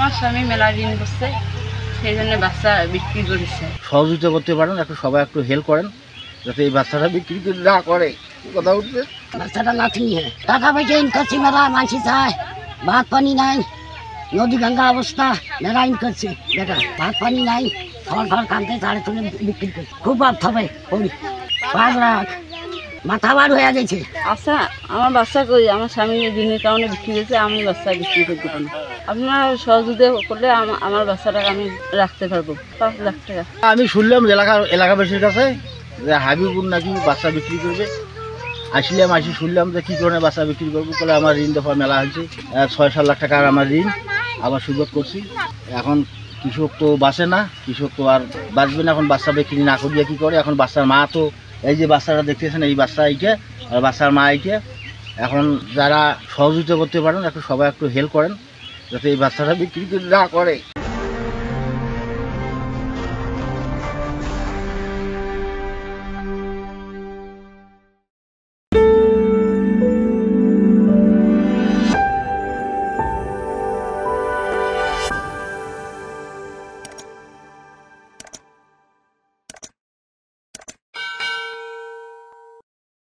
আমার স্বামী মেলা ঋণ করছে, সেই জন্য বাচ্চা বিক্রি করেছে। সহযোগিতা করতে পারেন, একটু সবাই একটু হেল্প করেন যাতে এই বাচ্চাটা বিক্রি না করে। কথা উঠছে, বাচ্চাটা নাতি টাকা পয়সা ইন করছি, মেলা মানসি চায়, ভাত পানি নাই, নদী গঙ্গা অবস্থা, মেলা ইন করছে বেটা, ভাত পানি নাই, ফল ফল কানতে তাড়ে তুলে বিক্রি করছে। খুব ভাব হবে 5 লাখ মাথা বার হয়ে গেছে। আচ্ছা, আমার বাচ্চা কই, আমার স্বামী ঋণের কারণে বিক্রি করেছে, আমি বাচ্চা বিক্রি করতে পারবো না। আপনারা সহযোগিতা করলে আমার বাচ্চাটাকে আমি রাখতে পারবো 5 লাখ টাকা। আমি শুনলাম এলাকাবাসীর কাছে যে হাবিবুর নাকি বাচ্চা বিক্রি করবে। আসলাম, শুনলাম যে কী কারণে বাচ্চা বিক্রি করবো, বলে আমার ঋণ দফা মেলা হয়েছে, 6-7 লাখ টাকার আমার ঋণ আবার সুযোগ করছি। এখন কৃষক তো বাঁচে না, কৃষক তো আর বাঁচবে না, এখন বাচ্চা বিক্রি না করিয়া কী করে। এখন বাচ্চার মা তো এই যে বাচ্চাটা দেখতেছেন, এই বাচ্চা এইটা আর বাচ্চার মা এইটা। এখন যারা সহযোগিতা করতে পারেন, একটু সবাই একটু হেল্প করেন যাতে এই বাচ্চাটা বিক্রি না করে।